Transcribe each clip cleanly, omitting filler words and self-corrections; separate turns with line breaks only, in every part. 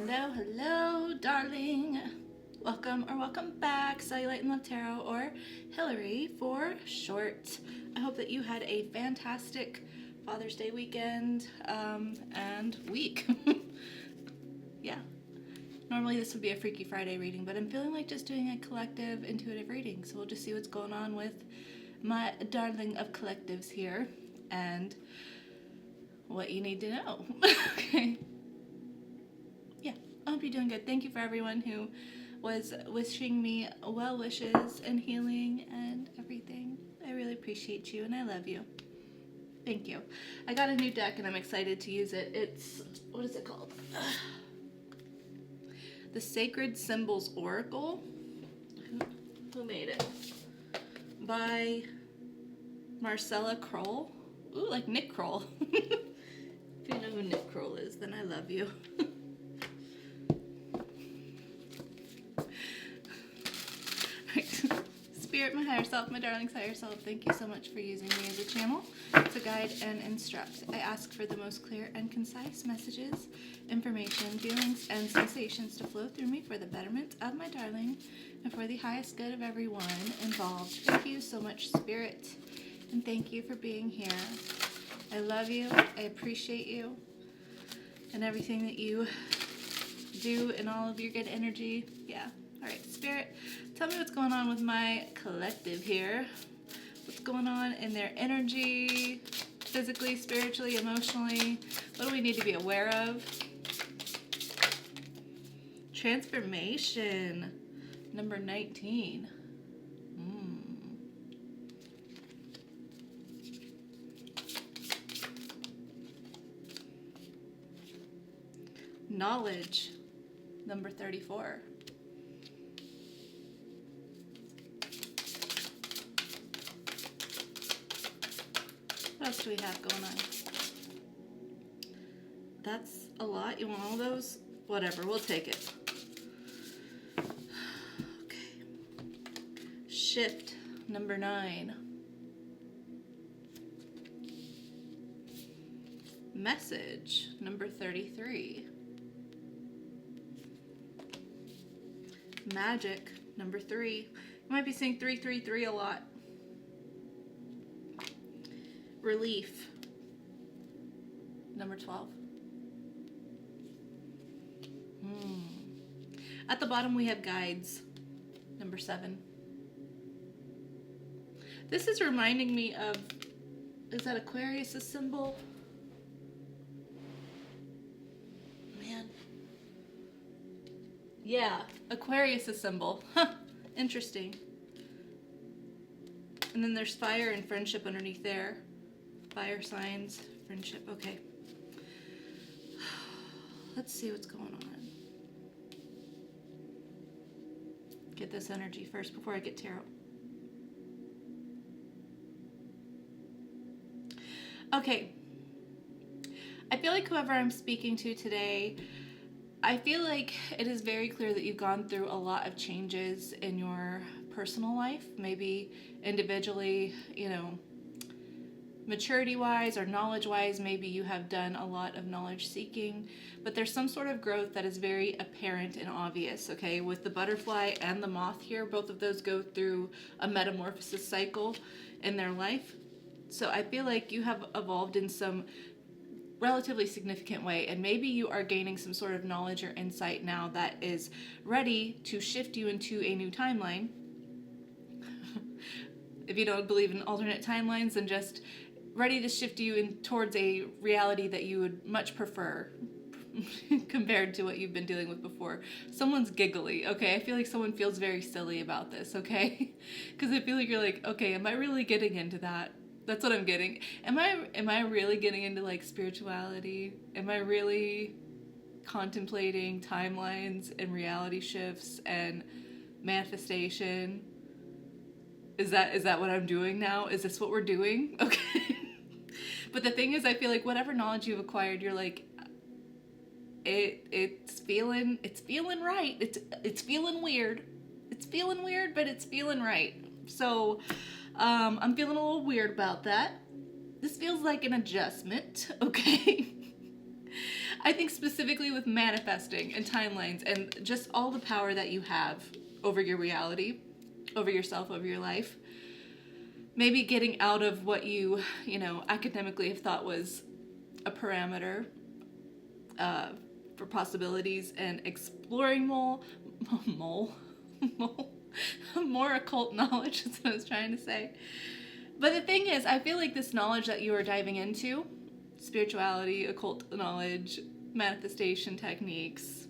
Hello, hello, darling. Welcome or welcome back, Cellulite and Love Tarot, or Hillary for short. I hope that you had a fantastic Father's Day weekend and week. Yeah. Normally this would be a Freaky Friday reading, but I'm feeling like just doing a collective intuitive reading. So we'll just see what's going on with my darling of collectives here and what you need to know. Okay. Yeah, I hope you're doing good. Thank you for everyone who was wishing me well wishes and healing and everything. I really appreciate you and I love you. Thank you. I got a new deck and I'm excited to use it. It's, what is it called? The Sacred Symbols Oracle. Who made it? By Marcella Kroll. Ooh, like Nick Kroll. If you know who Nick Kroll is, then I love you. Spirit, my higher self, my darling's higher self, thank you so much for using me as a channel to guide and instruct. I ask for the most clear and concise messages, information, feelings, and sensations to flow through me for the betterment of my darling and for the highest good of everyone involved. Thank you so much, Spirit, and thank you for being here. I love you, I appreciate you, and everything that you do and all of your good energy. Yeah. Alright, Spirit, tell me what's going on with my collective here. What's going on in their energy, physically, spiritually, emotionally? What do we need to be aware of? Transformation, number 19. Knowledge, number 34. What else do we have going on? That's a lot. You want all those? Whatever, we'll take it. Okay. Shift, number 9. Message, number 33. Magic, number 3. You might be saying 333 a lot. Relief, number 12. At the bottom we have guides, number 7. This is reminding me of, is that Aquarius' symbol? Man. Yeah, Aquarius' symbol. Huh, interesting. And then there's fire and friendship underneath there. Fire signs, friendship, okay. Let's see what's going on. Get this energy first before I get tarot. Okay. I feel like whoever I'm speaking to today, I feel like it is very clear that you've gone through a lot of changes in your personal life, maybe individually, you know, maturity-wise or knowledge-wise, maybe you have done a lot of knowledge seeking, but there's some sort of growth that is very apparent and obvious, okay? With the butterfly and the moth here, both of those go through a metamorphosis cycle in their life. So I feel like you have evolved in some relatively significant way, and maybe you are gaining some sort of knowledge or insight now that is ready to shift you into a new timeline. If you don't believe in alternate timelines, then just ready to shift you in towards a reality that you would much prefer compared to what you've been dealing with before. Someone's giggly, okay? I feel like someone feels very silly about this, okay? Because I feel like you're like, okay, am I really getting into that? That's what I'm getting. Am I really getting into like spirituality? Am I really contemplating timelines and reality shifts and manifestation? Is that what I'm doing now? Is this what we're doing? Okay. But the thing is, I feel like whatever knowledge you've acquired, you're like, it's feeling right. It's feeling weird. It's feeling weird, but it's feeling right. So, I'm feeling a little weird about that. This feels like an adjustment, okay? I think specifically with manifesting and timelines and just all the power that you have over your reality, over yourself, over your life. Maybe getting out of what you academically have thought was a parameter for possibilities and exploring more occult knowledge is what I was trying to say. But the thing is, I feel like this knowledge that you are diving into, spirituality, occult knowledge, manifestation techniques,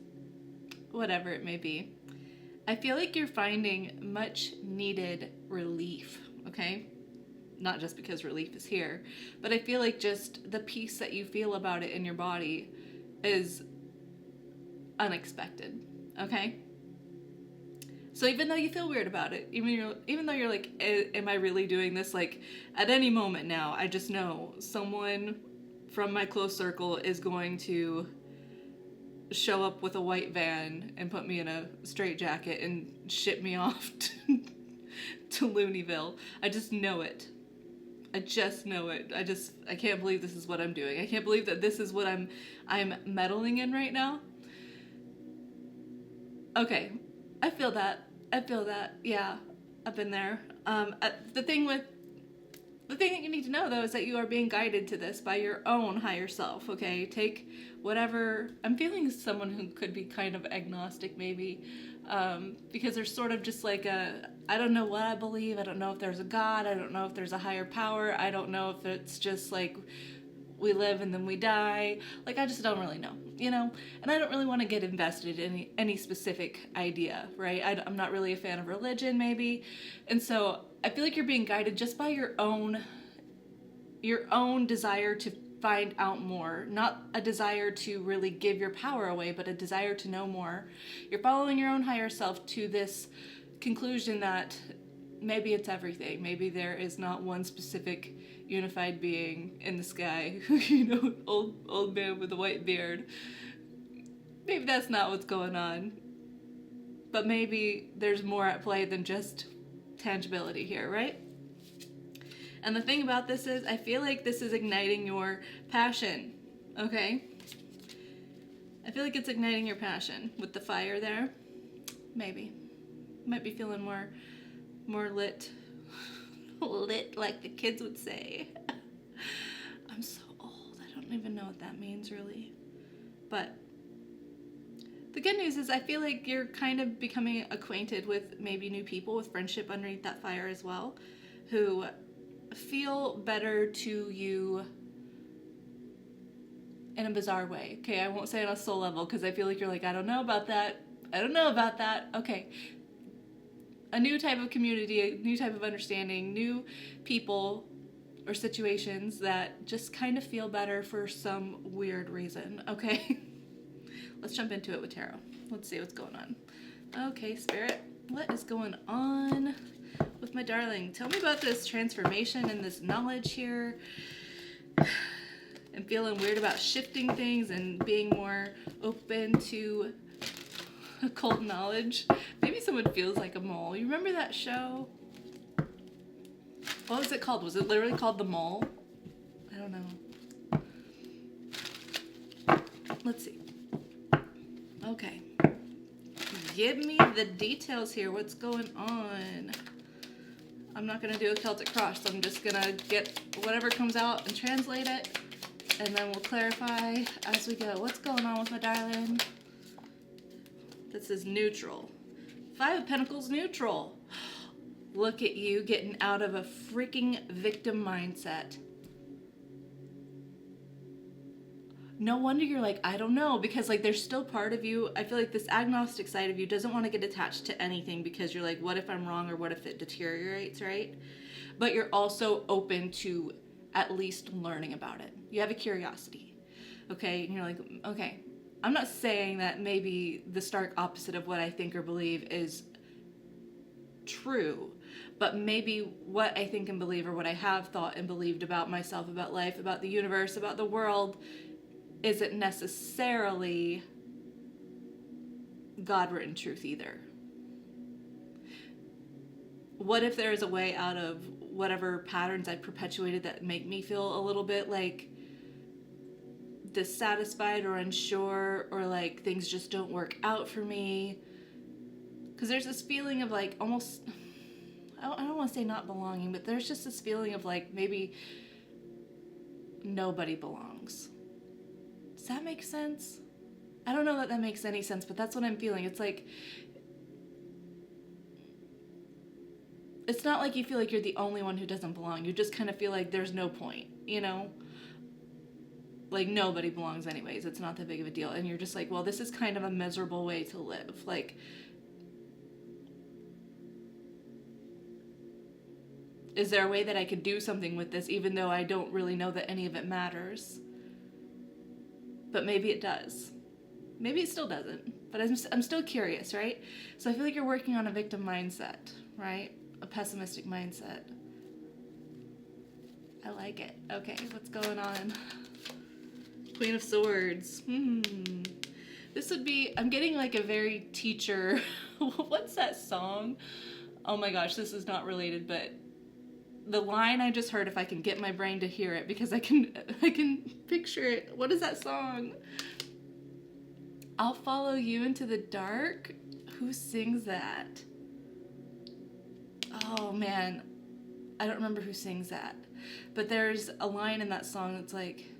whatever it may be, I feel like you're finding much needed relief, okay? Not just because relief is here, but I feel like just the peace that you feel about it in your body is unexpected, okay? So even though you feel weird about it, even though you're like, am I really doing this? Like, at any moment now, I just know someone from my close circle is going to show up with a white van and put me in a straitjacket and ship me off to Looneyville. I just know it. I just know it. I can't believe this is what I'm doing. I can't believe that this is what I'm meddling in right now. Okay, I feel that. Yeah, I've been there. The thing that you need to know, though, is that you are being guided to this by your own higher self, okay? Take whatever... I'm feeling someone who could be kind of agnostic, maybe, because there's sort of just like I don't know what I believe. I don't know if there's a God. I don't know if there's a higher power. I don't know if it's just like we live and then we die. Like, I just don't really know, And I don't really want to get invested in any specific idea, right? I'm not really a fan of religion, maybe. And so I feel like you're being guided just by your own desire to find out more. Not a desire to really give your power away, but a desire to know more. You're following your own higher self to this conclusion that maybe it's everything. Maybe there is not one specific unified being in the sky, old man with a white beard. Maybe that's not what's going on. But maybe there's more at play than just tangibility here, right? And the thing about this is, I feel like this is igniting your passion, okay? I feel like it's igniting your passion with the fire there. Maybe. Might be feeling more lit. Lit, like the kids would say. I'm so old. I don't even know what that means, really. But the good news is I feel like you're kind of becoming acquainted with maybe new people with friendship underneath that fire as well, who feel better to you in a bizarre way. Okay, I won't say on a soul level because I feel like you're like, I don't know about that. Okay. A new type of community, a new type of understanding, new people or situations that just kind of feel better for some weird reason, okay? Let's jump into it with tarot. Let's see what's going on. Okay, Spirit, what is going on with my darling? Tell me about this transformation and this knowledge here. I'm feeling weird about shifting things and being more open to occult knowledge. Maybe someone feels like a mole. You remember that show? What was it called? Was it literally called The Mole? I don't know. Let's see. Okay. Give me the details here. What's going on? I'm not going to do a Celtic cross, so I'm just going to get whatever comes out and translate it, and then we'll clarify as we go. What's going on with my darling? This is neutral. 5 of Pentacles, neutral. Look at you getting out of a freaking victim mindset. No wonder you're like, I don't know, because like there's still part of you, I feel like this agnostic side of you doesn't want to get attached to anything because you're like, what if I'm wrong or what if it deteriorates, right? But you're also open to at least learning about it. You have a curiosity, okay? And you're like, okay, I'm not saying that maybe the stark opposite of what I think or believe is true, but maybe what I think and believe or what I have thought and believed about myself, about life, about the universe, about the world, isn't necessarily God-written truth either. What if there is a way out of whatever patterns I've perpetuated that make me feel a little bit like dissatisfied or unsure, or like things just don't work out for me. Because there's this feeling of like almost, I don't want to say not belonging, but there's just this feeling of like maybe nobody belongs. Does that make sense? I don't know that makes any sense, but that's what I'm feeling. It's like, it's not like you feel like you're the only one who doesn't belong. You just kind of feel like there's no point, you know? Like nobody belongs anyways. It's not that big of a deal. And you're just like, well, this is kind of a miserable way to live. Like, is there a way that I could do something with this even though I don't really know that any of it matters? But maybe it does. Maybe it still doesn't. But I'm still curious, right? So I feel like you're working on a victim mindset, right? A pessimistic mindset. I like it. Okay, what's going on? Queen of Swords. This would be, I'm getting like a very teacher, what's that song? Oh my gosh, this is not related, but the line I just heard, if I can get my brain to hear it, because I can picture it. What is that song? I'll follow you into the dark. Who sings that? Oh man, I don't remember who sings that. But there's a line in that song that's like,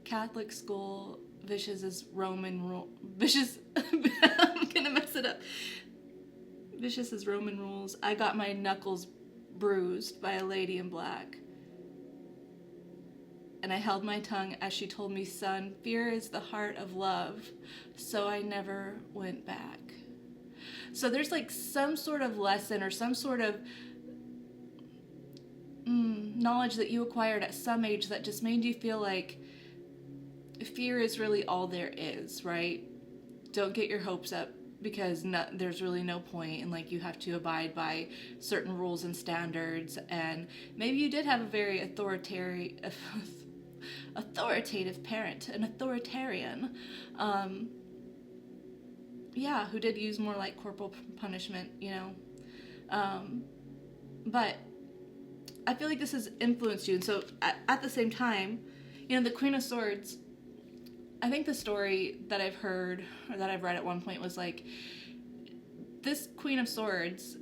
Catholic school, vicious as Roman rule. Vicious, I'm gonna mess it up. Vicious as Roman rules. I got my knuckles bruised by a lady in black. And I held my tongue as she told me, son, fear is the heart of love. So I never went back. So there's like some sort of lesson or some sort of knowledge that you acquired at some age that just made you feel like fear is really all there is, right? Don't get your hopes up, because there's really no point, and like you have to abide by certain rules and standards, and maybe you did have a very authoritative parent, an authoritarian, who did use more like corporal punishment, you know, but I feel like this has influenced you. And so at the same time, you know, the Queen of Swords, I think the story that I've heard or that I've read at one point was like, this Queen of Swords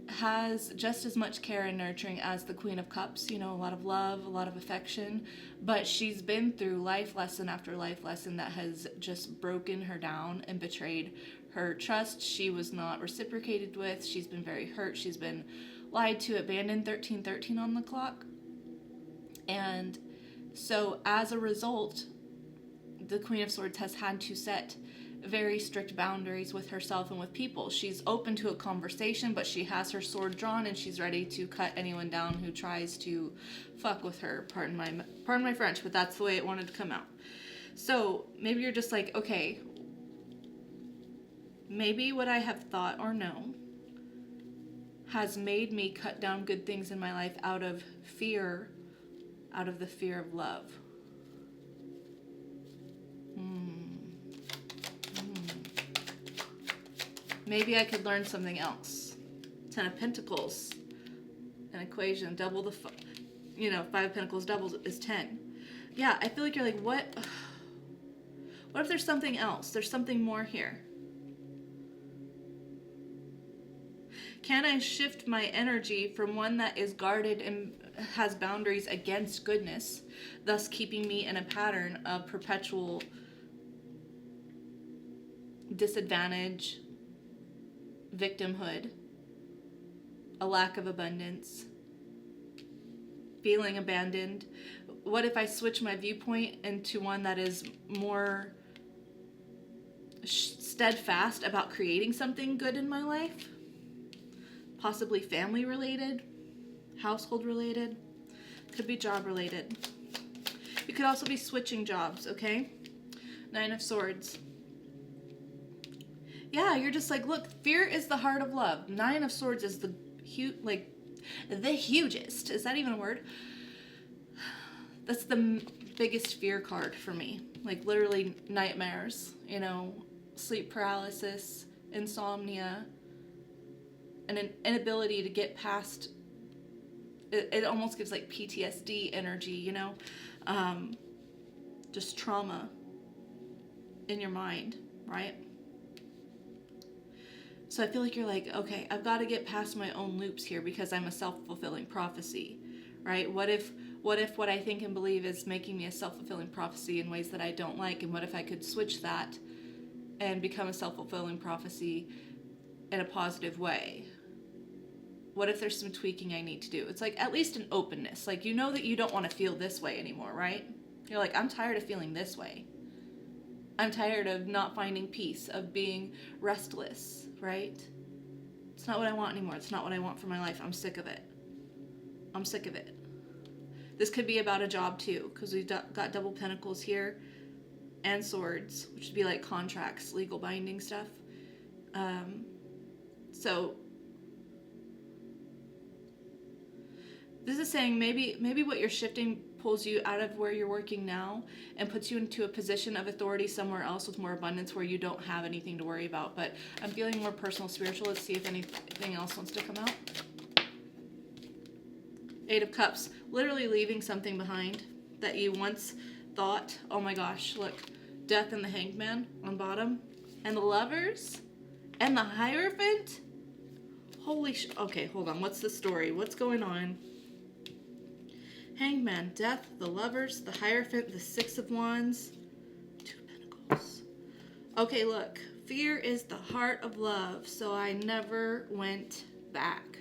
has just as much care and nurturing as the Queen of Cups, you know, a lot of love, a lot of affection, but she's been through life lesson after life lesson that has just broken her down and betrayed her trust. She was not reciprocated with. She's been very hurt. She's been lied to, abandoned, 1313 on the clock. And so as a result, the Queen of Swords has had to set very strict boundaries with herself and with people. She's open to a conversation, but she has her sword drawn and she's ready to cut anyone down who tries to fuck with her. Pardon my French, but that's the way it wanted to come out. So maybe you're just like, okay, maybe what I have thought or known has made me cut down good things in my life out of fear, out of the fear of love. Maybe I could learn something else. 10 of Pentacles, an equation, double the, 5 of Pentacles doubles is 10. Yeah, I feel like you're like, what if there's something else? There's something more here. Can I shift my energy from one that is guarded and has boundaries against goodness, thus keeping me in a pattern of perpetual disadvantage, victimhood, a lack of abundance, feeling abandoned? What if I switch my viewpoint into one that is more steadfast about creating something good in my life? Possibly family related, household related, could be job related. You could also be switching jobs, okay? 9 of Swords. Yeah, you're just like, look, fear is the heart of love. 9 of Swords is the hugest. Is that even a word? That's the biggest fear card for me. Like literally nightmares, sleep paralysis, insomnia, and an inability to get past. It almost gives like PTSD energy, just trauma in your mind, right? So I feel like you're like, okay, I've got to get past my own loops here because I'm a self-fulfilling prophecy, right? What if what I think and believe is making me a self-fulfilling prophecy in ways that I don't like? And what if I could switch that and become a self-fulfilling prophecy in a positive way? What if there's some tweaking I need to do? It's like at least an openness. Like, you know that you don't want to feel this way anymore, right? You're like, I'm tired of feeling this way. I'm tired of not finding peace, of being restless, right? It's not what I want anymore. It's not what I want for my life. I'm sick of it. I'm sick of it. This could be about a job too, because we've got double pentacles here and swords, which would be like contracts, legal binding stuff. So this is saying maybe what you're shifting pulls you out of where you're working now and puts you into a position of authority somewhere else with more abundance where you don't have anything to worry about. But I'm feeling more personal, spiritual. Let's see if anything else wants to come out. 8 of Cups. Literally leaving something behind that you once thought, oh my gosh, look, Death and the Hanged Man on bottom. And the Lovers. And the Hierophant. Holy okay, hold on. What's the story? What's going on? Hanged Man, Death, the Lovers, the Hierophant, the 6 of Wands, 2 of Pentacles. Okay, look. Fear is the heart of love, so I never went back.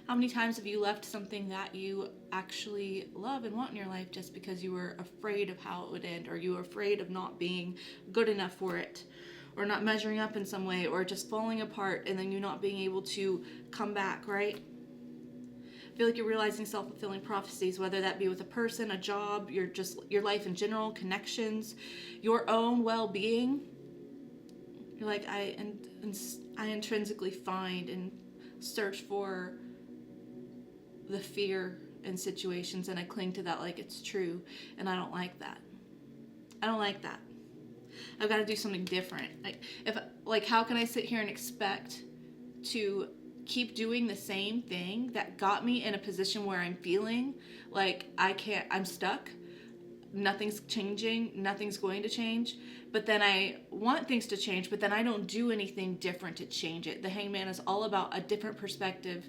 How many times have you left something that you actually love and want in your life just because you were afraid of how it would end, or you were afraid of not being good enough for it, or not measuring up in some way, or just falling apart and then you not being able to come back, right? I feel like you're realizing self-fulfilling prophecies, whether that be with a person, a job, your life in general, connections, your own well-being. You're like, I intrinsically find and search for the fear in situations, and I cling to that like it's true, and I don't like that. I don't like that. I've got to do something different. How can I sit here and expect to keep doing the same thing that got me in a position where I'm feeling like I'm stuck, nothing's changing, nothing's going to change, but then I want things to change, but then I don't do anything different to change it. The Hanged Man is all about a different perspective,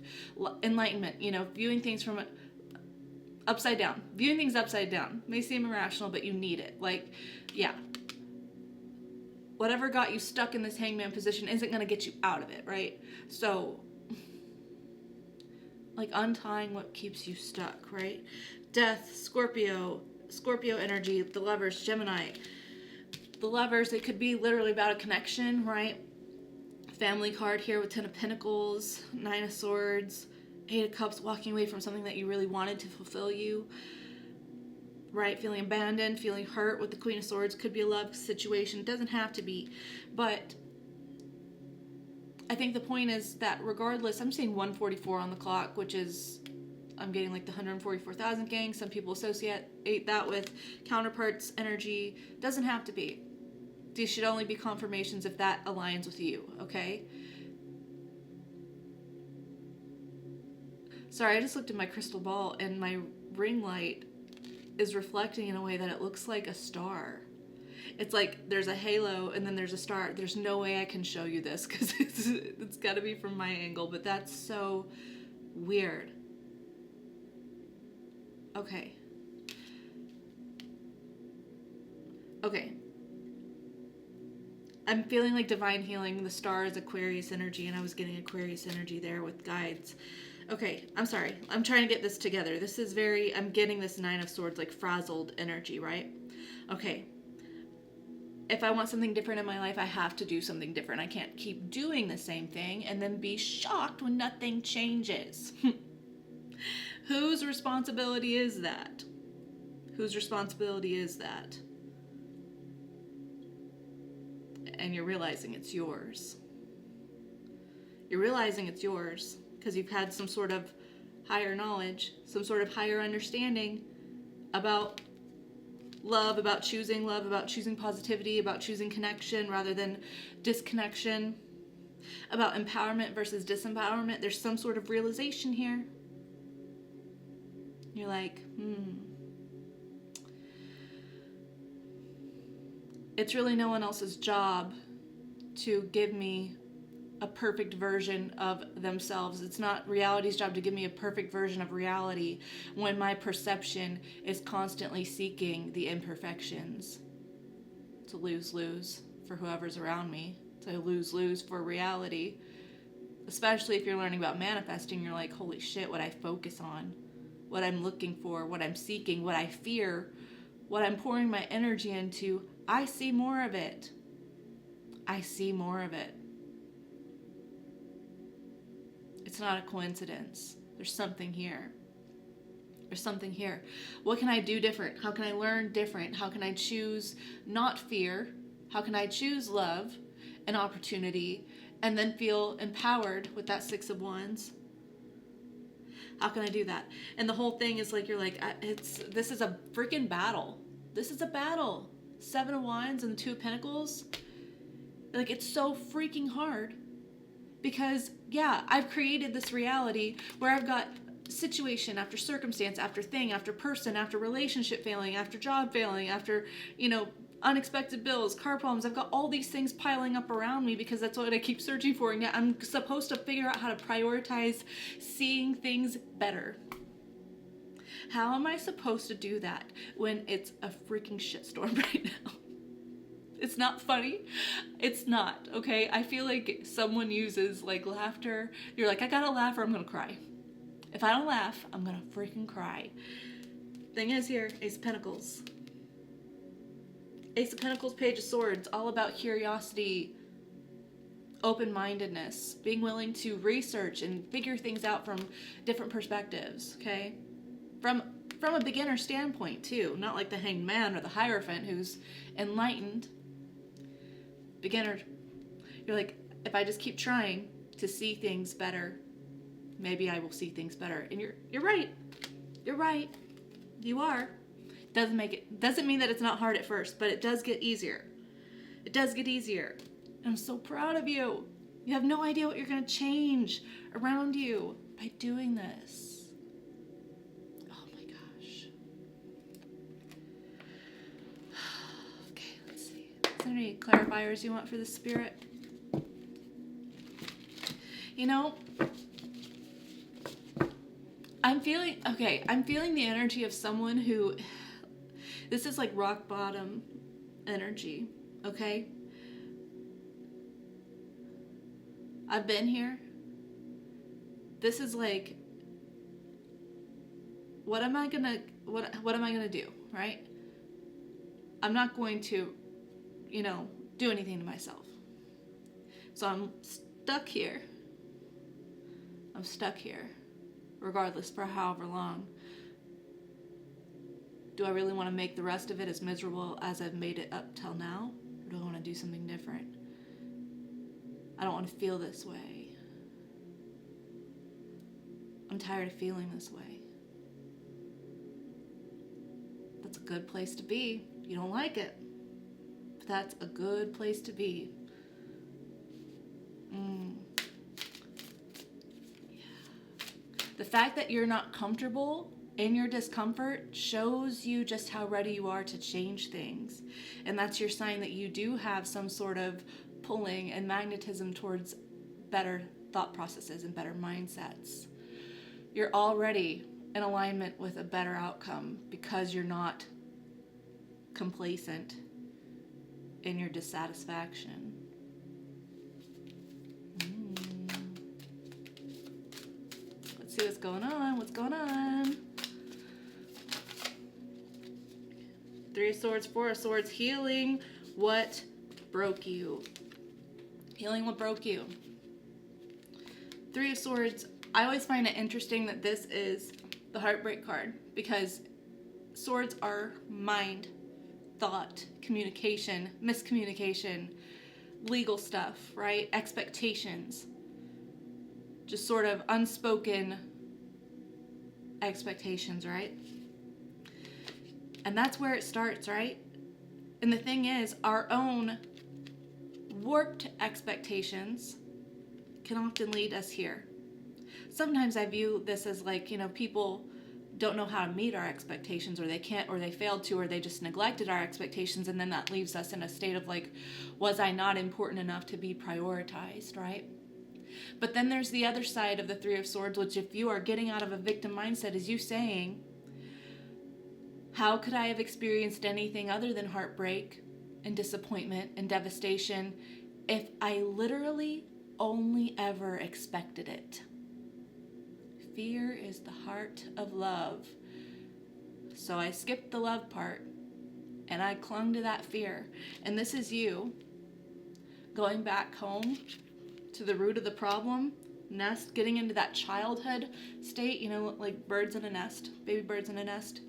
enlightenment, viewing things from upside down. Viewing things upside down may seem irrational, but you need it. Whatever got you stuck in this hangman position isn't going to get you out of it, right? So, untying what keeps you stuck, right? Death, Scorpio energy, the Lovers, Gemini. The Lovers, it could be literally about a connection, right? Family card here with 10 of Pentacles, 9 of Swords, 8 of Cups, walking away from something that you really wanted to fulfill you. Right, feeling abandoned, feeling hurt with the Queen of Swords. Could be a love situation. It doesn't have to be. But I think the point is that regardless, I'm seeing 144 on the clock, which is, I'm getting like the 144,000 gang. Some people associate that with counterparts energy. Doesn't have to be. These should only be confirmations if that aligns with you, okay? Sorry, I just looked at my crystal ball and my ring light is reflecting in a way that it looks like a star. It's like there's a halo and then there's a star. There's no way I can show you this because it's got to be from my angle, but that's so weird. Okay. I'm feeling like divine healing. The star is Aquarius energy, and I was getting Aquarius energy there with guides. Okay, I'm sorry. I'm trying to get this together. This is I'm getting this 9 of Swords, like frazzled energy, right? Okay. If I want something different in my life, I have to do something different. I can't keep doing the same thing and then be shocked when nothing changes. Whose responsibility is that? Whose responsibility is that? And you're realizing it's yours. You're realizing it's yours because you've had some sort of higher knowledge, some sort of higher understanding about love, about choosing positivity, about choosing connection rather than disconnection, about empowerment versus disempowerment. There's some sort of realization here. You're like, it's really no one else's job to give me a perfect version of themselves. It's not reality's job to give me a perfect version of reality when my perception is constantly seeking the imperfections. It's a lose-lose for whoever's around me. It's a lose-lose for reality. Especially if you're learning about manifesting, you're like, holy shit, what I focus on, what I'm looking for, what I'm seeking, what I fear, what I'm pouring my energy into, I see more of it. I see more of it. It's not a coincidence. There's something here. There's something here. What can I do different? How can I learn different? How can I choose not fear? How can I choose love and opportunity and then feel empowered with that Six of Wands? How can I do that? And the whole thing is like, you're like, this is a freaking battle. This is a battle. Seven of Wands and the Two of Pentacles. Like, it's so freaking hard. Because, yeah, I've created this reality where I've got situation after circumstance, after thing, after person, after relationship failing, after job failing, after, unexpected bills, car problems. I've got all these things piling up around me because that's what I keep searching for. And yet I'm supposed to figure out how to prioritize seeing things better. How am I supposed to do that when it's a freaking shitstorm right now? It's not funny. It's not, okay? I feel like someone uses like laughter. You're like, I gotta laugh or I'm gonna cry. If I don't laugh, I'm gonna freaking cry. Thing is here, Ace of Pentacles. Ace of Pentacles, Page of Swords, all about curiosity, open-mindedness, being willing to research and figure things out from different perspectives, okay? From a beginner standpoint too, not like the Hanged Man or the Hierophant who's enlightened. Beginner, you're like, if I just keep trying to see things better, maybe I will see things better. And you're right. You're right. You are. Doesn't mean that it's not hard at first, but it does get easier. It does get easier. And I'm so proud of you. You have no idea what you're going to change around you by doing this. Oh my gosh. Okay, let's see. Is there any clarifiers you want for the spirit? I'm feeling the energy of someone who, this is like rock bottom energy, okay? I've been here. This is like, what am I gonna do, right? I'm not going to, do anything to myself. So I'm stuck here. Regardless for however long. Do I really want to make the rest of it as miserable as I've made it up till now? Or do I want to do something different? I don't want to feel this way. I'm tired of feeling this way. That's a good place to be. You don't like it, but that's a good place to be. The fact that you're not comfortable in your discomfort shows you just how ready you are to change things. And that's your sign that you do have some sort of pulling and magnetism towards better thought processes and better mindsets. You're already in alignment with a better outcome because you're not complacent in your dissatisfaction. See what's going on. Three of Swords, Four of Swords, healing what broke you. Healing what broke you. Three of Swords, I always find it interesting that this is the heartbreak card because swords are mind, thought, communication, miscommunication, legal stuff, right? Expectations. Just sort of unspoken expectations, right? And that's where it starts, right? And the thing is, our own warped expectations can often lead us here. Sometimes I view this as like, people don't know how to meet our expectations, or they can't, or they failed to, or they just neglected our expectations. And then that leaves us in a state of like, was I not important enough to be prioritized, right? But then there's the other side of the Three of Swords, which if you are getting out of a victim mindset, is you saying, how could I have experienced anything other than heartbreak and disappointment and devastation if I literally only ever expected it? Fear is the heart of love. So I skipped the love part and I clung to that fear. And this is you going back home to the root of the problem, nest, getting into that childhood state, you know, like birds in a nest, baby birds in a nest.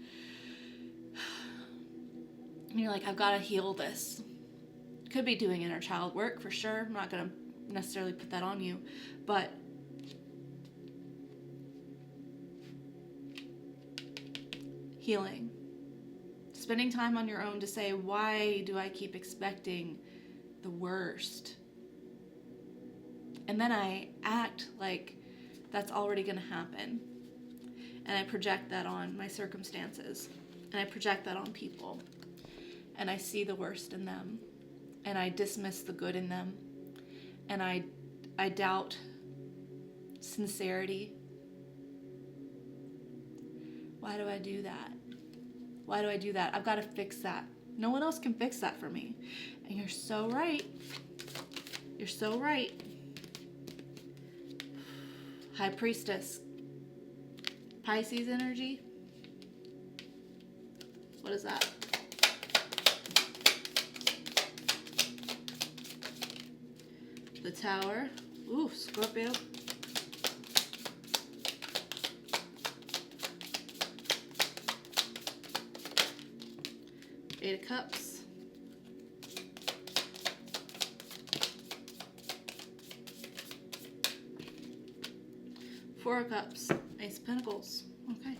And you're like, I've got to heal this. Could be doing inner child work for sure. I'm not going to necessarily put that on you, but healing. Spending time on your own to say, why do I keep expecting the worst? And then I act like that's already going to happen. And I project that on my circumstances. And I project that on people. And I see the worst in them. And I dismiss the good in them. And I doubt sincerity. Why do I do that? Why do I do that? I've got to fix that. No one else can fix that for me. And you're so right. You're so right. High Priestess. Pisces energy. What is that? The Tower. Ooh, Scorpio. Eight of Cups. Four of Cups. Ace of Pentacles. Okay.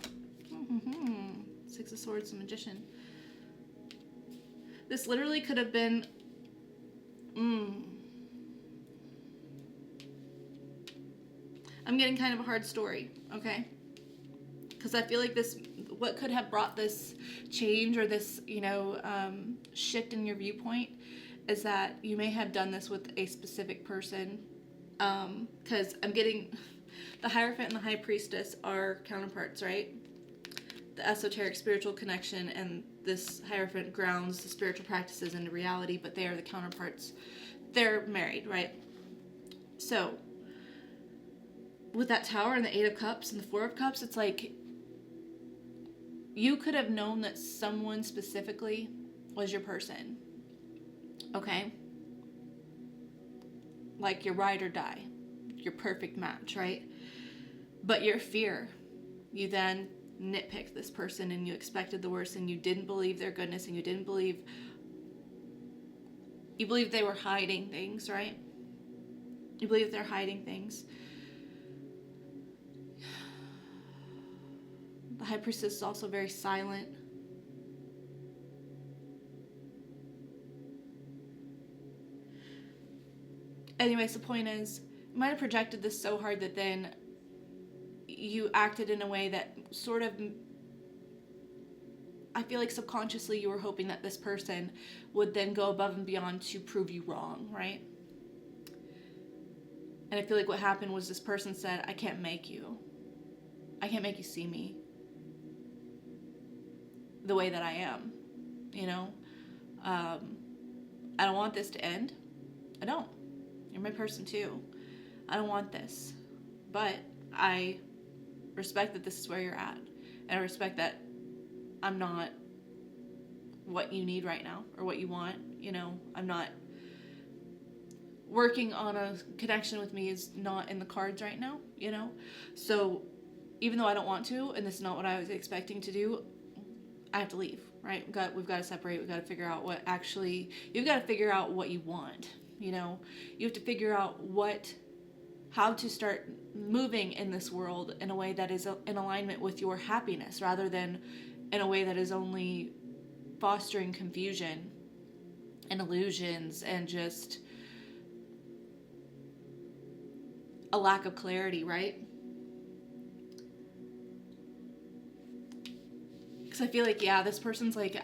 Six of Swords, the Magician. This literally could have been... I'm getting kind of a hard story, okay? Because I feel like this... What could have brought this change or this, shift in your viewpoint is that you may have done this with a specific person. Because I'm getting... The Hierophant and the High Priestess are counterparts, right? The esoteric spiritual connection, and this Hierophant grounds the spiritual practices into reality, but they are the counterparts. They're married, right? So, with that Tower and the Eight of Cups and the Four of Cups, it's like you could have known that someone specifically was your person. Okay? Like your ride or die. Your perfect match, right? But your fear, you then nitpicked this person and you expected the worst and you didn't believe their goodness and you believed they were hiding things, right? You believe they're hiding things. The High Priestess is also very silent. Anyways, the point is, you might have projected this so hard that then you acted in a way that sort of, I feel like subconsciously you were hoping that this person would then go above and beyond to prove you wrong, right? And I feel like what happened was this person said, I can't make you see me the way that I am, I don't want this to end. I don't. You're my person too. I don't want this. But I respect that this is where you're at. And I respect that I'm not what you need right now or what you want. I'm not working on a connection with me is not in the cards right now, So even though I don't want to, and this is not what I was expecting to do, I have to leave, right? We've got to separate. We've got to figure out you've got to figure out what you want. You have to figure out how to start moving in this world in a way that is in alignment with your happiness rather than in a way that is only fostering confusion and illusions and just a lack of clarity, right? Because I feel like, yeah, this person's like,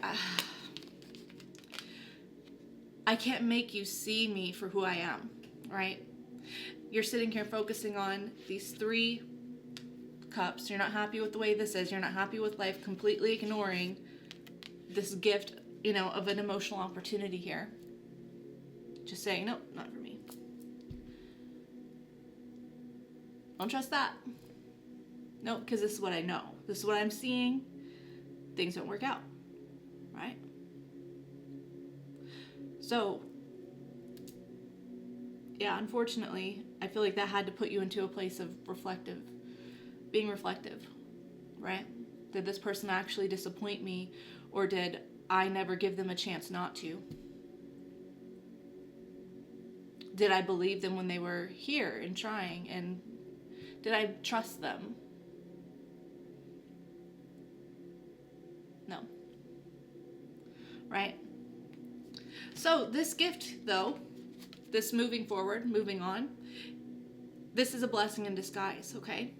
I can't make you see me for who I am, right? You're sitting here focusing on these 3 cups. You're not happy with the way this is. You're not happy with life, completely ignoring this gift, of an emotional opportunity here. Just saying, nope, not for me. Don't trust that. No, because this is what I know. This is what I'm seeing. Things don't work out, right? So, yeah, unfortunately, I feel like that had to put you into a place of being reflective, right? Did this person actually disappoint me, or did I never give them a chance not to? Did I believe them when they were here and trying, and did I trust them? No. Right? So this gift, though, this moving forward, moving on, this is a blessing in disguise, okay?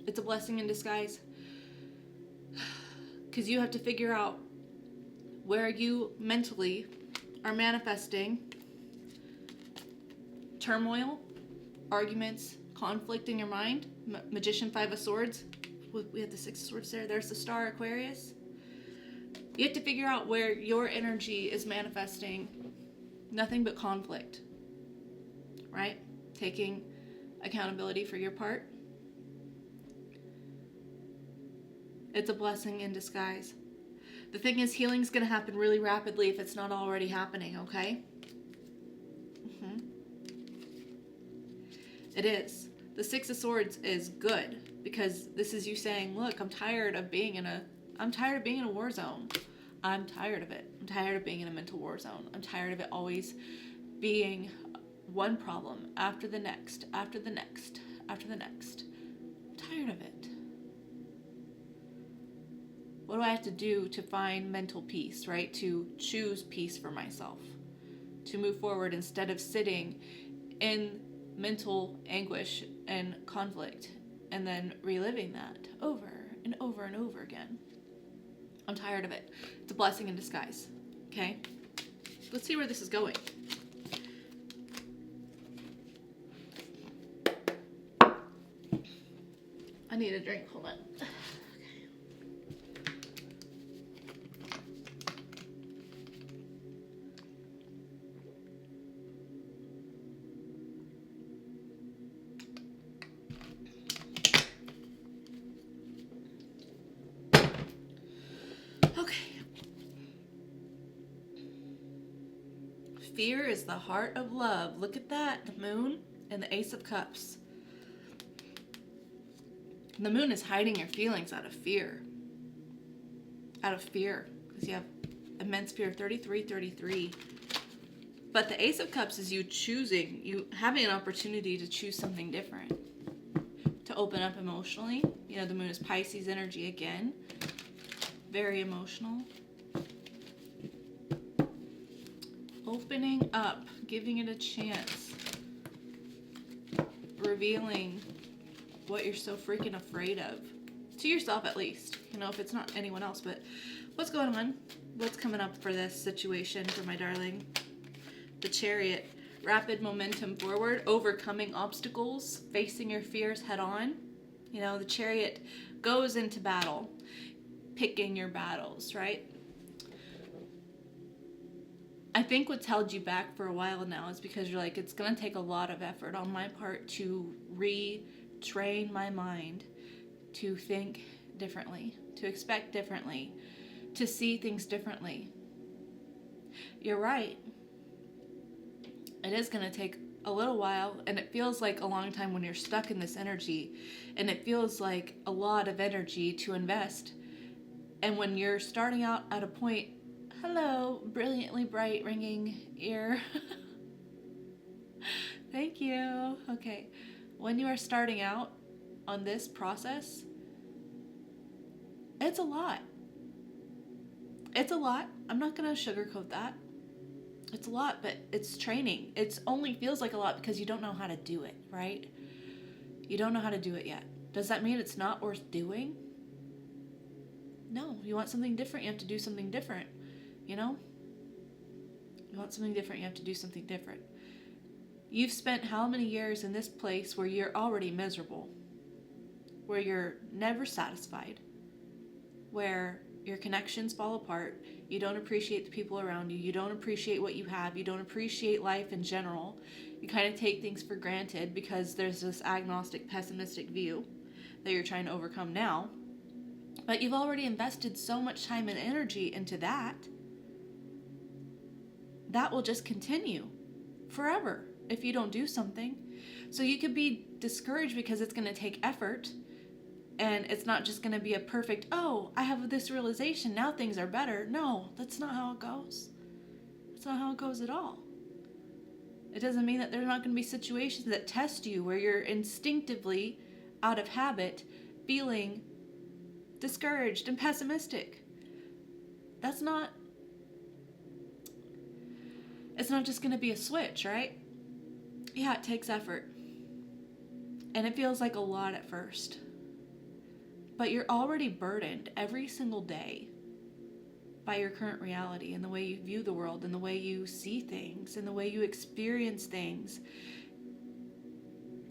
It's a blessing in disguise. Because you have to figure out where you mentally are manifesting turmoil, arguments, conflict in your mind. Magician, 5 of Swords. We have the 6 of Swords there. There's the Star, Aquarius. You have to figure out where your energy is manifesting nothing but conflict, right? Taking accountability for your part. It's a blessing in disguise. The thing is, healing's going to happen really rapidly if it's not already happening, okay? It is. The 6 of Swords is good because this is you saying, look, I'm tired of being in a war zone. I'm tired of it. I'm tired of being in a mental war zone. I'm tired of it always being one problem after the next, after the next, after the next. I'm tired of it. What do I have to do to find mental peace, right? To choose peace for myself, to move forward instead of sitting in mental anguish and conflict and then reliving that over and over and over again. I'm tired of it. It's a blessing in disguise. Okay? Let's see where this is going. I need a drink. Hold on. Fear is the heart of love. Look at that. The moon and the Ace of Cups. The moon is hiding your feelings out of fear. Out of fear. Because you have immense fear, 33. But the Ace of Cups is you choosing, you having an opportunity to choose something different. To open up emotionally. You know, the moon is Pisces energy again. Very emotional. Opening up, giving it a chance, revealing what you're so freaking afraid of, to yourself at least, if it's not anyone else, but what's going on, what's coming up for this situation for my darling? The Chariot, rapid momentum forward, overcoming obstacles, facing your fears head on. The Chariot goes into battle, picking your battles, right? I think what's held you back for a while now is because you're like, it's going to take a lot of effort on my part to retrain my mind to think differently, to expect differently, to see things differently. You're right. It is going to take a little while, and it feels like a long time when you're stuck in this energy, and it feels like a lot of energy to invest. And when you're starting out at a point, hello, brilliantly bright ringing ear. Thank you. Okay. When you are starting out on this process, it's a lot. It's a lot. I'm not going to sugarcoat that. It's a lot, but it's training. It only feels like a lot because you don't know how to do it, right? You don't know how to do it yet. Does that mean it's not worth doing? No, you want something different, you have to do something different. You know? You want something different, you have to do something different. You've spent how many years in this place where you're already miserable, where you're never satisfied, where your connections fall apart, you don't appreciate the people around you, you don't appreciate what you have, you don't appreciate life in general, you kind of take things for granted because there's this agnostic, pessimistic view that you're trying to overcome now. But you've already invested so much time and energy into that. That will just continue forever if you don't do something. So you could be discouraged because it's going to take effort, and it's not just going to be a perfect, oh, I have this realization, now things are better. No, that's not how it goes. That's not how it goes at all. It doesn't mean that there's not going to be situations that test you where you're instinctively, out of habit, feeling discouraged and pessimistic. It's not just going to be a switch, right? Yeah, it takes effort. And it feels like a lot at first. But you're already burdened every single day by your current reality and the way you view the world and the way you see things and the way you experience things.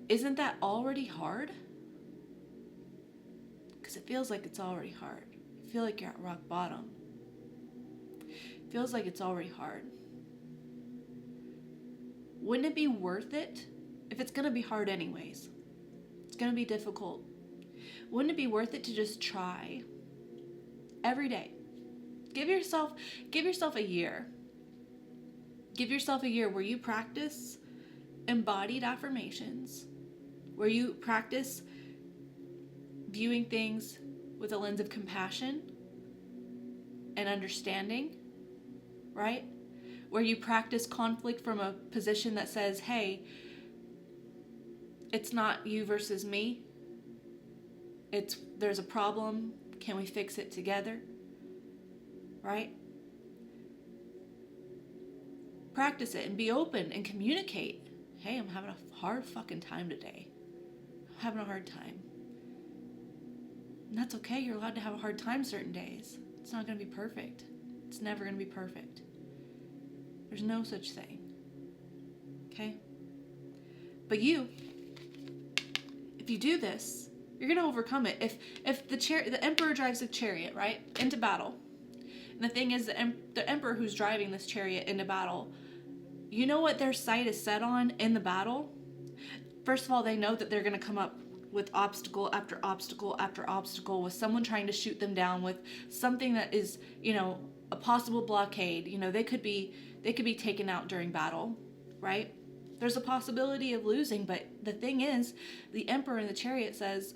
Isn't that already hard? Because it feels like it's already hard. You feel like you're at rock bottom. It feels like it's already hard. Wouldn't it be worth it if it's going to be hard anyways? It's going to be difficult. Wouldn't it be worth it to just try every day? Give yourself a year. Give yourself a year where you practice embodied affirmations, where you practice viewing things with a lens of compassion and understanding, right? Where you practice conflict from a position that says, hey, it's not you versus me. There's a problem. Can we fix it together? Right? Practice it and be open and communicate. Hey, I'm having a hard fucking time today. I'm having a hard time. And that's okay. You're allowed to have a hard time certain days. It's not going to be perfect. It's never going to be perfect. There's no such thing. Okay? But if you do this, you're going to overcome it. If the emperor drives a chariot, right, into battle, and the thing is, the emperor who's driving this chariot into battle, you know what their sight is set on in the battle? First of all, they know that they're going to come up with obstacle after obstacle after obstacle, with someone trying to shoot them down, with something that is, a possible blockade. They could be taken out during battle, right? There's a possibility of losing, but the thing is, the emperor in the chariot says,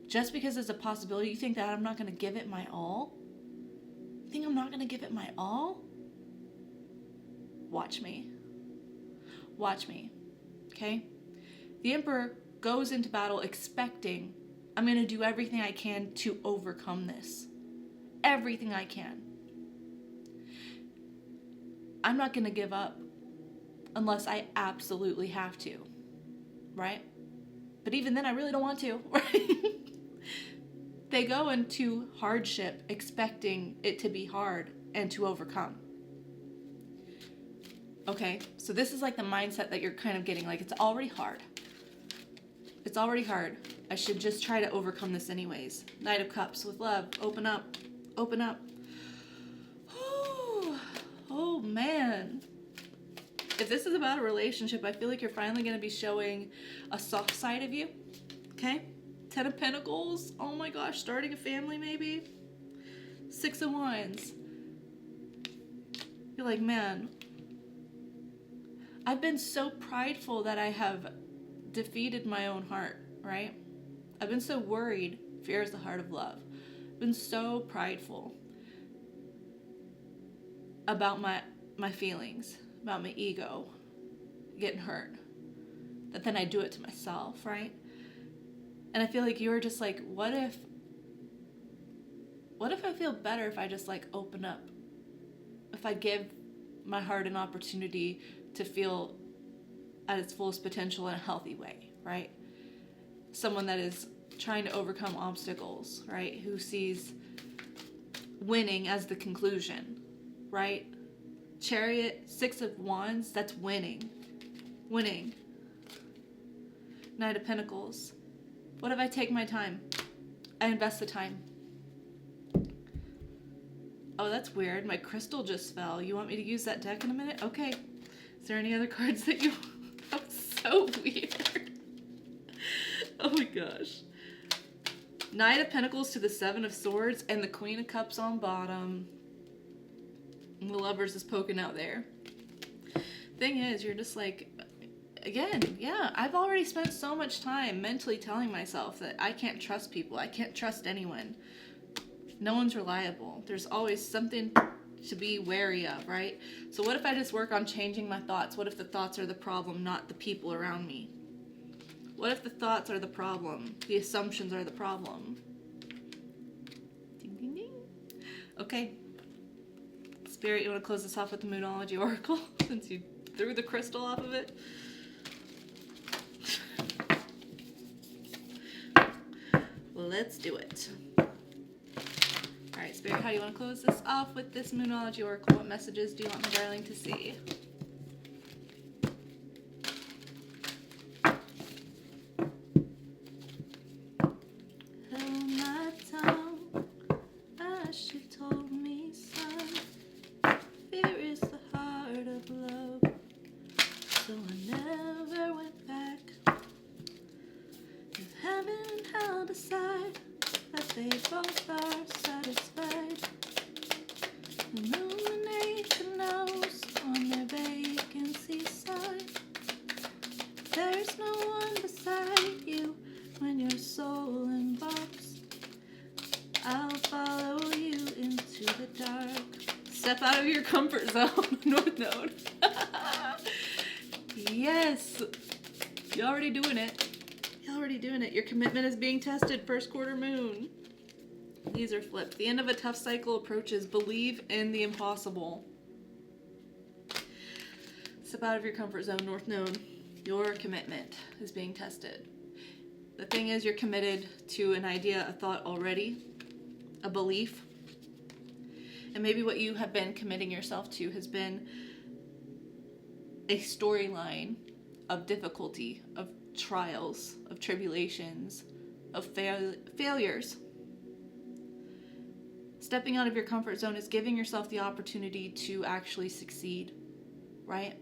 just because there's a possibility, you think that I'm not going to give it my all? You think I'm not going to give it my all? Watch me. Watch me. Okay? The emperor goes into battle expecting, I'm going to do everything I can to overcome this. Everything I can. I'm not going to give up unless I absolutely have to. Right? But even then, I really don't want to. Right? They go into hardship expecting it to be hard and to overcome. Okay, so this is like the mindset that you're kind of getting, like it's already hard. It's already hard. I should just try to overcome this anyways. Knight of Cups with love. Open up. Open up. Oh man. If this is about a relationship, I feel like you're finally going to be showing a soft side of you. Okay? 10 of Pentacles. Oh my gosh, starting a family maybe. 6 of Wands. You're like, man, I've been so prideful that I have defeated my own heart, right? I've been so worried. Fear is the heart of love. I've been so prideful about my feelings, about my ego getting hurt, that then I do it to myself, right? And I feel like you were just like, what if I feel better if I just like open up? If I give my heart an opportunity to feel at its fullest potential in a healthy way, right? Someone that is trying to overcome obstacles, right? Who sees winning as the conclusion, right? Chariot, 6 of Wands, that's winning. Winning. Knight of Pentacles. What if I take my time? I invest the time. Oh, that's weird. My crystal just fell. You want me to use that deck in a minute? Okay. Is there any other cards that you... That was so weird. Oh my gosh. Knight of Pentacles to the 7 of Swords and the Queen of Cups on bottom. And the Lovers is poking out there. Thing is, you're just like... Again, yeah, I've already spent so much time mentally telling myself that I can't trust people. I can't trust anyone. No one's reliable. There's always something to be wary of, right? So what if I just work on changing my thoughts? What if the thoughts are the problem, not the people around me? What if the thoughts are the problem? The assumptions are the problem? Ding, ding, ding. Okay. Spirit, you want to close this off with the Moonology Oracle since you threw the crystal off of it? Let's do it. Alright, Spirit, how do you want to close this off with this Moonology Oracle? What messages do you want my darling to see? Held my tongue as she told me, son, fear is the heart of love. So I never went back. If heaven and hell decide that they both are satisfied, illumination knows on their vacancy side. There's no one beside you when your soul embarks. I'll follow you into the dark. Step out of your comfort zone, North Node. Yes, you're already doing it. Already doing it. Your commitment is being tested. First quarter moon. These are flipped. The end of a tough cycle approaches. Believe in the impossible. Step out of your comfort zone, North Node. Your commitment is being tested. The thing is, you're committed to an idea, a thought already, a belief. And maybe what you have been committing yourself to has been a storyline of difficulty, of trials, of tribulations, of failures. Stepping out of your comfort zone is giving yourself the opportunity to actually succeed, right?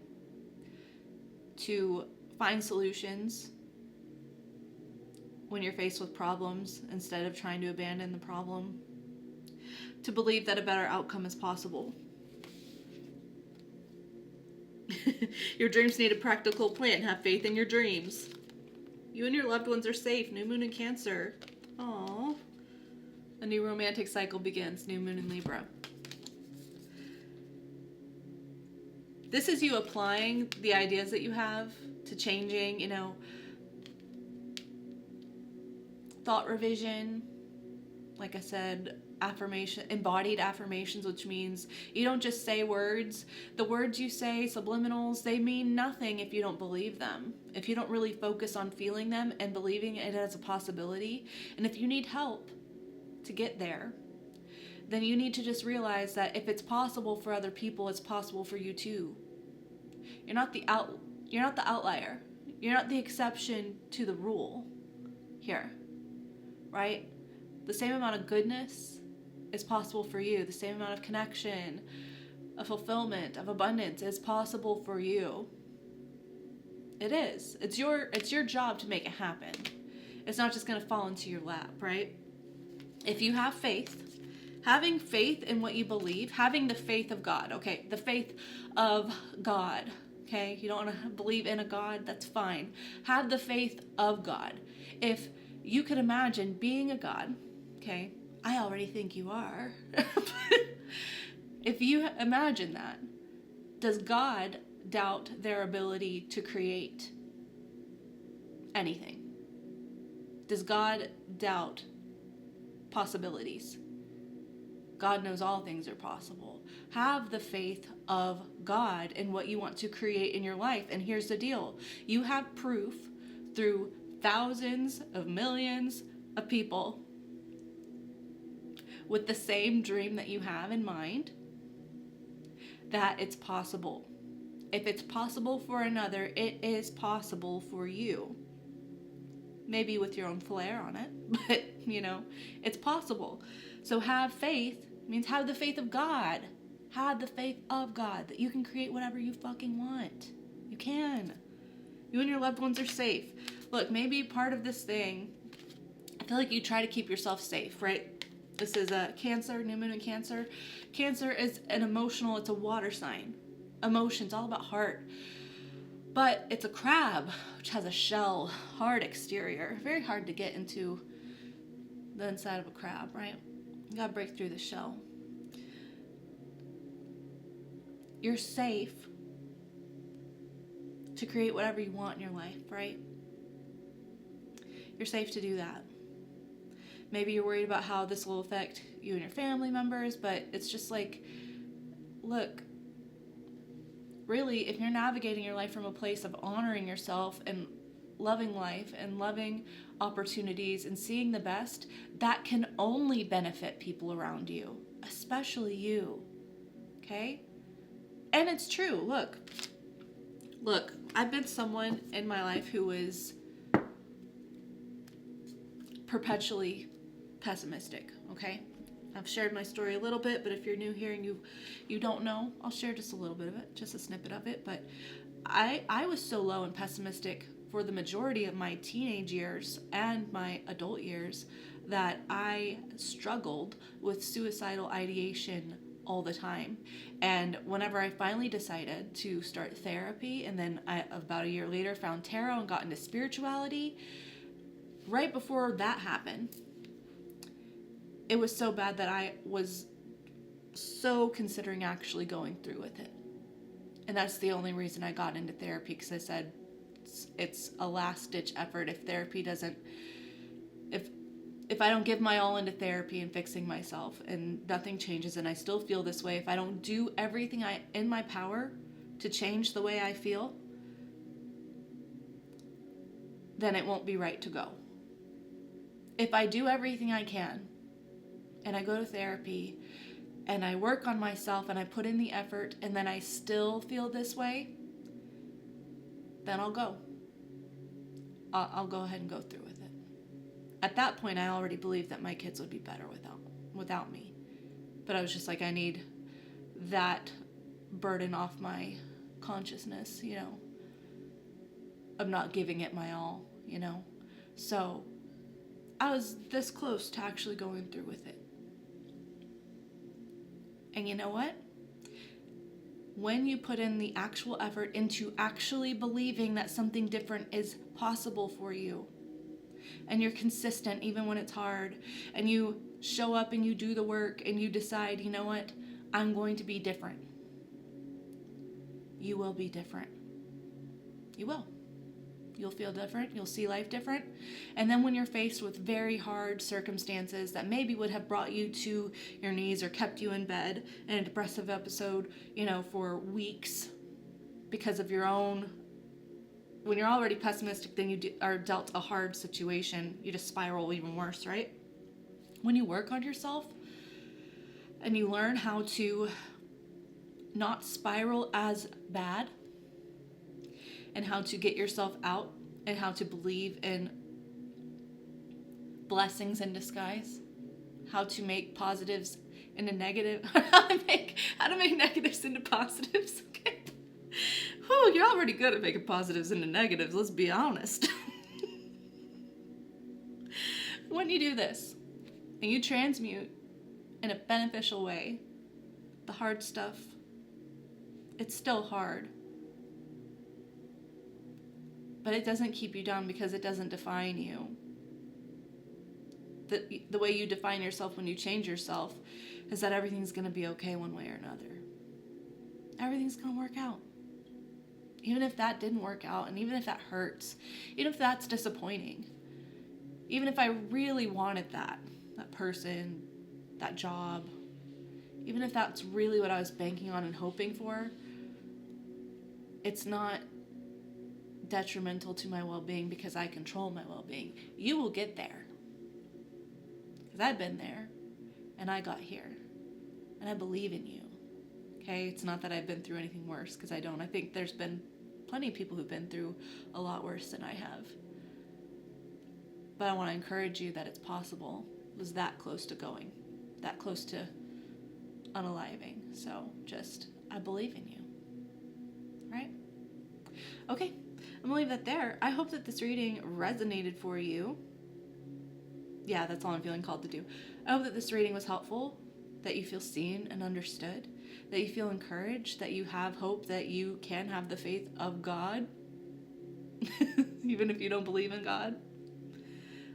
To find solutions when you're faced with problems instead of trying to abandon the problem. To believe that a better outcome is possible. Your dreams need a practical plan. Have faith in your dreams. You and your loved ones are safe. New moon in Cancer. Aww. A new romantic cycle begins. New moon in Libra. This is you applying the ideas that you have to changing, thought revision. Like I said, affirmation, embodied affirmations, which means you don't just say words. The words you say, subliminals, they mean nothing if you don't believe them. If you don't really focus on feeling them and believing it as a possibility. And if you need help to get there, then you need to just realize that if it's possible for other people, it's possible for you too. You're not the outlier. You're not the exception to the rule here, right? The same amount of goodness is possible for you. The same amount of connection, of fulfillment, of abundance is possible for you. It is. It's your job to make it happen. It's not just going to fall into your lap, right? If you have faith, having faith in what you believe, having the faith of God, okay? The faith of God, okay? You don't want to believe in a God, that's fine. Have the faith of God. If you could imagine being a God, okay? I already think you are. If you imagine that, does God doubt their ability to create anything? Does God doubt possibilities? God knows all things are possible. Have the faith of God in what you want to create in your life. And here's the deal. You have proof through thousands of millions of people. with the same dream that you have in mind, that it's possible. If it's possible for another, it is possible for you. Maybe with your own flair on it, but it's possible. So have faith means have the faith of God. Have the faith of God that you can create whatever you fucking want. You can. You and your loved ones are safe. Look, maybe part of this thing, I feel like you try to keep yourself safe, right? This is a Cancer, new moon in Cancer. Cancer is it's a water sign. Emotions, all about heart. But it's a crab, which has a shell, hard exterior. Very hard to get into the inside of a crab, right? You gotta break through the shell. You're safe to create whatever you want in your life, right? You're safe to do that. Maybe you're worried about how this will affect you and your family members, but it's just like, look, really, if you're navigating your life from a place of honoring yourself and loving life and loving opportunities and seeing the best, that can only benefit people around you, especially you, okay? And it's true. Look, I've been someone in my life who was perpetually pessimistic, okay? I've shared my story a little bit, but if you're new here and you don't know, I'll share just a little bit of it, just a snippet of it. But I was so low and pessimistic for the majority of my teenage years and my adult years that I struggled with suicidal ideation all the time. And whenever I finally decided to start therapy, and then about a year later found tarot and got into spirituality, right before that happened, it was so bad that I was so considering actually going through with it. And that's the only reason I got into therapy, because I said it's a last-ditch effort. If therapy doesn't, if I don't give my all into therapy and fixing myself and nothing changes and I still feel this way, if I don't do everything in my power to change the way I feel, then it won't be right to go. If I do everything I can, and I go to therapy, and I work on myself, and I put in the effort, and then I still feel this way, then I'll go. I'll go ahead and go through with it. At that point, I already believed that my kids would be better without me. But I was just like, I need that burden off my consciousness, of not giving it my all, So I was this close to actually going through with it. And you know what? When you put in the actual effort into actually believing that something different is possible for you, and you're consistent even when it's hard, and you show up and you do the work and you decide, you know what? I'm going to be different. You will be different. You will. You'll feel different. You'll see life different. And then when you're faced with very hard circumstances that maybe would have brought you to your knees or kept you in bed in a depressive episode, for weeks because of your own, when you're already pessimistic, then you are dealt a hard situation, you just spiral even worse, right? When you work on yourself and you learn how to not spiral as bad, and how to get yourself out, and how to believe in blessings in disguise, how to make positives into negative, how to make negatives into positives. Okay. Whew, you're already good at making positives into negatives, let's be honest. When you do this, and you transmute in a beneficial way, the hard stuff, it's still hard. But it doesn't keep you down because it doesn't define you. The way you define yourself when you change yourself is that everything's going to be okay one way or another. Everything's going to work out. Even if that didn't work out, and even if that hurts, even if that's disappointing, even if I really wanted that person, that job, even if that's really what I was banking on and hoping for, it's not detrimental to my well-being because I control my well-being. You will get there. Because I've been there. and I got here, and I believe in you. Okay, it's not that I've been through anything worse, because I don't. I think there's been plenty of people who've been through a lot worse than I have. But I want to encourage you that it's possible. It was that close to going, that close to unaliving. So just, I believe in you. Right? Okay, I'm gonna leave that there. I hope that this reading resonated for you. Yeah, that's all I'm feeling called to do. I hope that this reading was helpful, that you feel seen and understood, that you feel encouraged, that you have hope, that you can have the faith of God, even if you don't believe in God.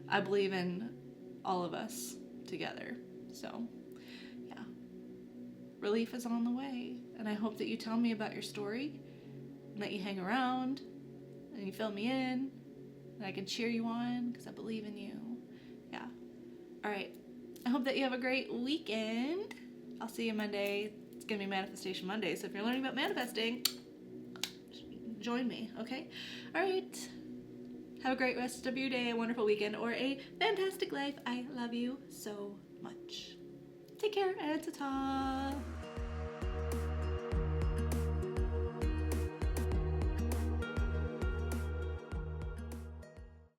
I believe in all of us together. So, yeah. Relief is on the way. And I hope that you tell me about your story, and that you hang around, and you fill me in, and I can cheer you on, because I believe in you. Yeah. All right. I hope that you have a great weekend. I'll see you Monday. It's going to be Manifestation Monday, so if you're learning about manifesting, join me, okay? All right. Have a great rest of your day, a wonderful weekend, or a fantastic life. I love you so much. Take care, and ta-ta.